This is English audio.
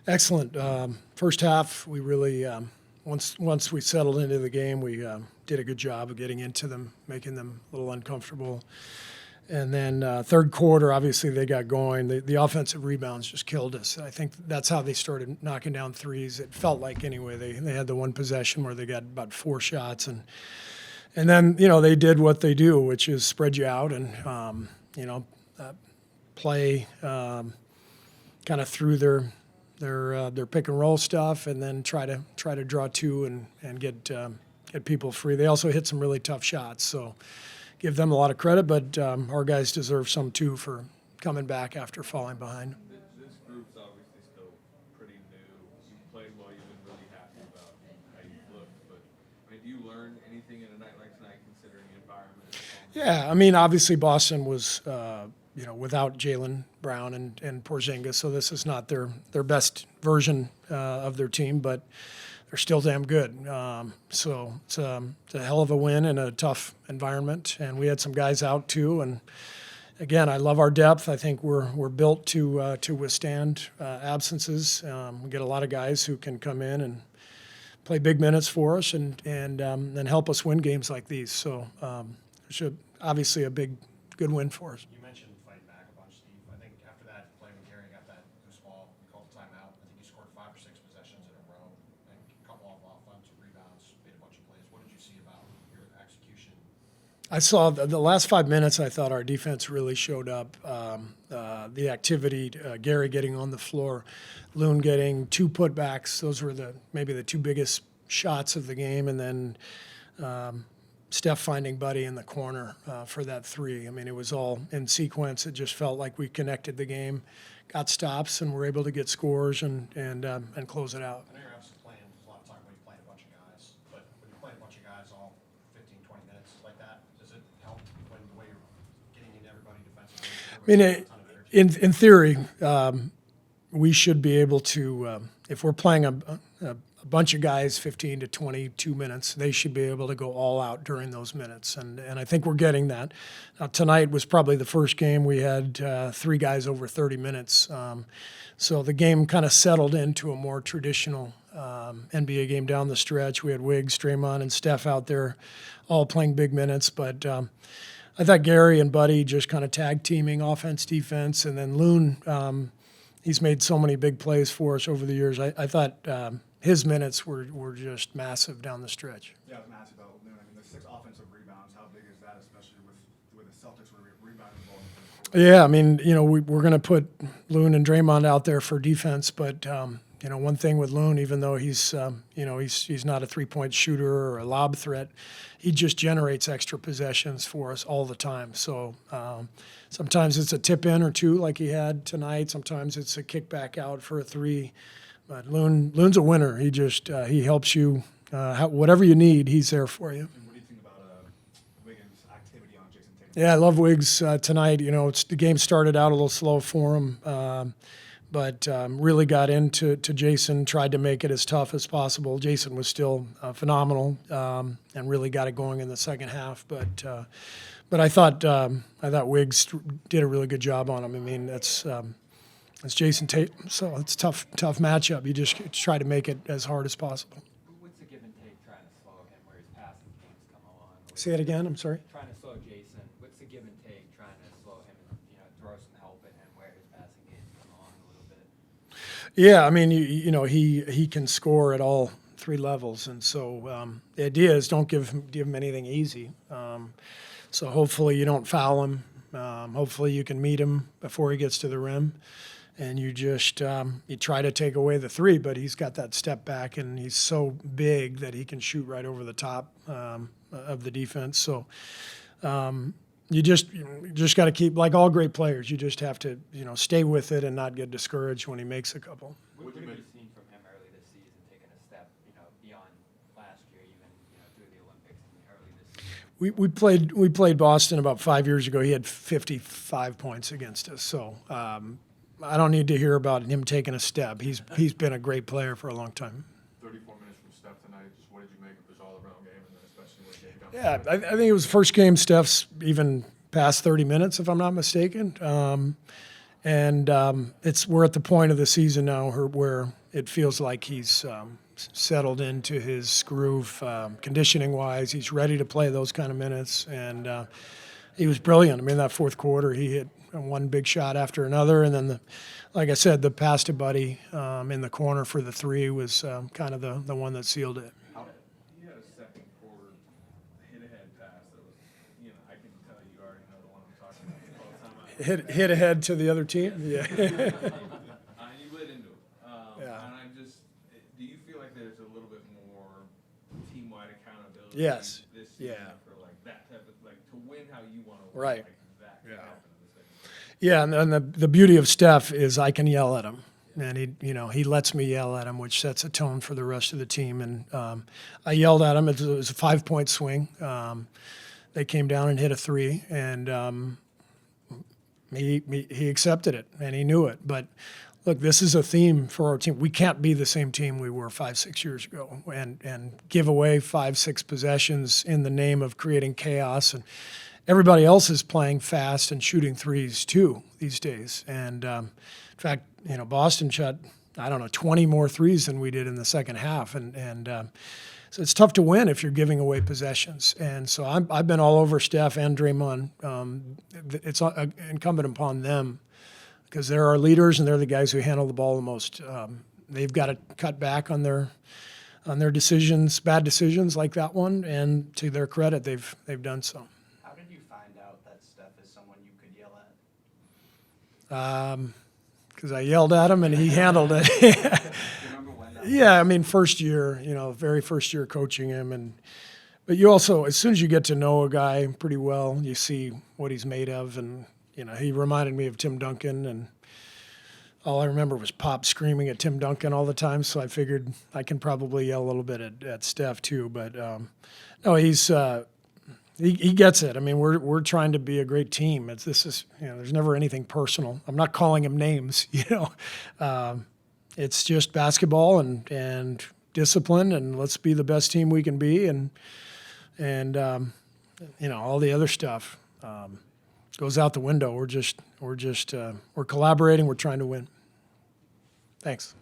Excellent. First half, we really once we settled into the game, we did a good job of getting into them, making them a little uncomfortable. And then third quarter, obviously they got going. The offensive rebounds just killed us. I think that's how they started knocking down threes. It felt like anyway. They had the one possession where they got about 4 shots, and then they did what they do, which is spread you out and play kind of through their pick and roll stuff, and then try to draw two and get people free. They also hit some really tough shots, so give them a lot of credit. But our guys deserve some too for coming back after falling behind. This group's obviously still pretty new. You played well. You've been really happy about how you looked. But do you learn anything in a night like tonight, considering the environment? Yeah, I mean, obviously Boston was without Jaylen Brown and Porzingis, so this is not their best version of their team, but they're still damn good. So it's a hell of a win in a tough environment, and we had some guys out too. And again, I love our depth. I think we're built to withstand absences. We get a lot of guys who can come in and play big minutes for us and help us win games like these. So it's obviously a good win for us. You mentioned fighting back a bunch, Steve. I think after that play when Kerr got that loose ball, you called the timeout. I think you scored 5 or 6 possessions in a row, and a couple of offensive rebounds, made a bunch of plays. What did you see about your execution? I saw the last 5 minutes. I thought our defense really showed up. The activity, Gary getting on the floor, Loon getting 2 putbacks. Those were maybe the 2 biggest shots of the game, and then Steph finding Buddy in the corner for that 3. I mean, it was all in sequence. It just felt like we connected the game, got stops, and were able to get scores and close it out. I know you're obviously playing, there's a lot of talk about you playing a bunch of guys, but when you're playing a bunch of guys all 15, 20 minutes like that, does it help when the way you're getting into everybody defensively? I mean, in theory, we should be able to, if we're playing a bunch of guys 15 to 22 minutes, they should be able to go all out during those minutes. And I think we're getting that. Now, tonight was probably the first game we had 3 guys over 30 minutes. So the game kind of settled into a more traditional NBA game down the stretch. We had Wiggs, Draymond, and Steph out there all playing big minutes. But I thought Gary and Buddy just kind of tag teaming offense, defense, and then Loon, he's made so many big plays for us over the years. I thought his minutes were just massive down the stretch. Yeah, it was massive. I mean, the 6 offensive rebounds, how big is that, especially with the Celtics rebounding the ball? Yeah, I mean, we're going to put Loon and Draymond out there for defense, but one thing with Loon, even though he's not a 3-point shooter or a lob threat, he just generates extra possessions for us all the time. So sometimes it's a tip in or 2 like he had tonight. Sometimes it's a kick back out for a 3. But Loon's a winner. He helps you whatever you need. He's there for you. And what do you think about Wiggins' activity on Jayson Tatum? Yeah, I love Wiggs tonight. The game started out a little slow for him, but really got into Jayson, tried to make it as tough as possible. Jayson was still phenomenal and really got it going in the second half. But I thought Wiggs did a really good job on him. I mean, it's Jayson Tatum, so it's a tough matchup. You just try to make it as hard as possible. What's the give and take trying to slow him where his passing game's come along? Say it again, I'm sorry. Trying to slow Jayson. What's the give and take trying to slow him and throw some help at him where his passing game's come along a little bit? Yeah, I mean, he can score at all 3 levels, and so the idea is don't give him anything easy. So hopefully you don't foul him. Hopefully you can meet him before he gets to the rim. And you just you try to take away the 3, but he's got that step back, and he's so big that he can shoot right over the top of the defense. So you just got to keep, like all great players, you just have to stay with it and not get discouraged when he makes a couple. What have you seen from him early this season, taking a step beyond last year, even through the Olympics and early this season? We played Boston about 5 years ago. He had 55 points against us. So I don't need to hear about him taking a step. He's been a great player for a long time. 34 minutes from Steph tonight. Just what did you make of his all-around game, and then especially when Jay got? Yeah, I think it was the first game Steph's even past 30 minutes, if I'm not mistaken. And we're at the point of the season now where it feels like he's settled into his groove, conditioning-wise. He's ready to play those kind of minutes, and he was brilliant. I mean, that fourth quarter, he hit one big shot after another, and then, like I said, the pass to Buddy in the corner for the three was kind of the one that sealed it. He had a second quarter hit-ahead pass that was, I can tell you already know the one I'm talking about all the time. Hit ahead to the other team? Yeah. You lit into it. Yeah. And do you feel like there's a little bit more team-wide accountability Yes. this season Yeah. for like that type of, like to win how you want to win? Right. Like that can Yeah. happen in the second quarter. Yeah, and the beauty of Steph is I can yell at him, and he lets me yell at him, which sets a tone for the rest of the team. And I yelled at him. It was a 5-point swing. They came down and hit a three, and he accepted it, and he knew it. But look, this is a theme for our team. We can't be the same team we were 5-6 years ago, and give away 5-6 possessions in the name of creating chaos. And everybody else is playing fast and shooting threes too these days. And in fact, Boston shot 20 more threes than we did in the second half, and so it's tough to win if you're giving away possessions. And so I've been all over Steph and Draymond. It's incumbent upon them, because they're our leaders and they're the guys who handle the ball the most. They've got to cut back on their decisions, bad decisions like that one. And to their credit, they've done so. How did you find out that Steph is someone you could yell at? Because I yelled at him and he handled it. Do you remember when that Yeah, I mean, first year, very first year coaching him, but you also, as soon as you get to know a guy pretty well, you see what he's made of, and he reminded me of Tim Duncan, and all I remember was Pop screaming at Tim Duncan all the time. So I figured I can probably yell a little bit at Steph too, but no, he gets it. I mean, we're trying to be a great team. There's never anything personal. I'm not calling him names, It's just basketball and discipline, and let's be the best team we can be, and all the other stuff goes out the window. We're collaborating. We're trying to win. Thanks.